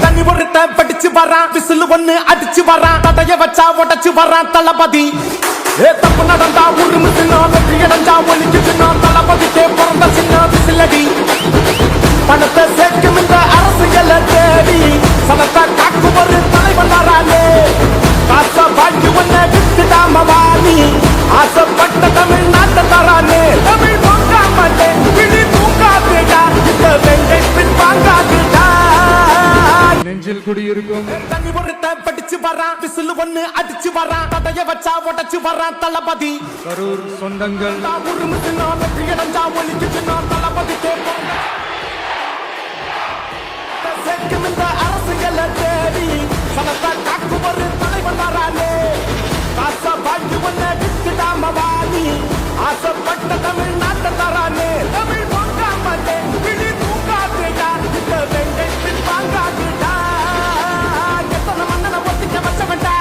தண்ணி ஒருத்த படிச்சு வரான் விசில் ஒண்ணு அடிச்சு வரான் தடைய வச்சா உடச்சு வரான் தளபதி தப்பு நடந்தா உருமு சின்ன வெற்றி அடைஞ்சா ஒலிக்கு சின்ன தளபதிக்கே பிறந்த சின்ன விசிலடி பணத்தை சேர்க்கும் இந்த அரசுகளை தேடி சனத்தை காக்கும் ஒரு தலைவன் வரானே காசை வாங்கி ஒன்ன வித்துடாம வாணி ஆசைப்பட்ட தமிழ்நாட்டை தரானே தமிழ் தூங்காமட்டே கிளி தூங்காதுடா இந்த வெங்கை பின் வாங்காதுடா நெஞ்சில் குடியிருக்கும் தண்ணி ஒருத்த படிச்சு வரான் விசில் ஒண்ணு அடிச்சு வரான் தடைய வச்சா உடச்சு வரான் தளபதி கரூர் சொந்தங்கள் உருமு சின்ன வெற்றி அடைஞ்சா ஒலிக்கு சின்ன தளபதிக்கே சேர்க்கும் இந்த அரசுகளை தேடி சனத்தை காக்கும் ஒரு தலைவன் வரானே காசை வாங்கி ஒன்ன வித்துடாம வாணி ஆசைப்பட்ட தமிழ்நாட்டை தரானே தமிழ் பொங்காமட்டே கிளி தூங்காதுடா இந்த வெங்கை பின் வாங்காதுடா எத்தனை மன்னனை ஒத்திக்க வச்சவன்டா.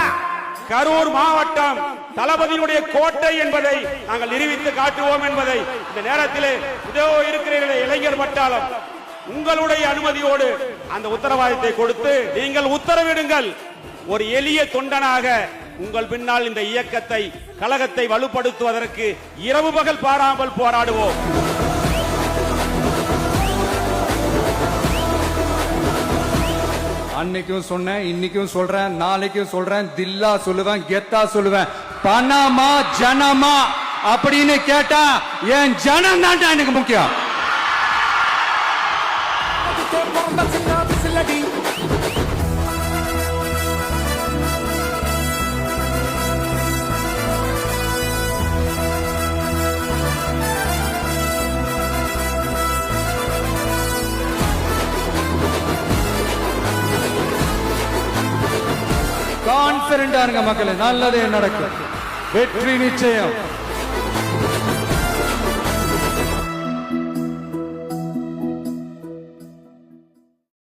கரூர் மாவட்டம் தளபதியினுடைய கோட்டை என்பதை நாங்கள் நிரூபித்து காட்டுவோம் என்பதை இந்த நேரத்திலே இதோ இருக்கிற இளைஞர் பட்டாளம் உங்களுடைய அனுமதியோடு அந்த உத்தரவாதத்தை கொடுத்து நீங்கள் உத்தரவிடுங்கள். ஒரு எளிய தொண்டனாக உங்கள் பின்னால் இந்த இயக்கத்தை கழகத்தை வலுப்படுத்துவதற்கு இரவு பகல் பாராமல் போராடுவோம். அன்னைக்கும் சொன்னேன், இன்னைக்கும் சொல்றேன், நாளைக்கும் சொல்றேன், தில்லா சொல்லுவேன், கெத்தா சொல்லுவேன். பணமா ஜனமா அப்படின்னு கேட்டா என் ஜனம் தான்டா எனக்கு முக்கியம். கான்பிடண்டா இருங்க மக்களே, நல்லதே நடக்கும், வெற்றி நிச்சயம்.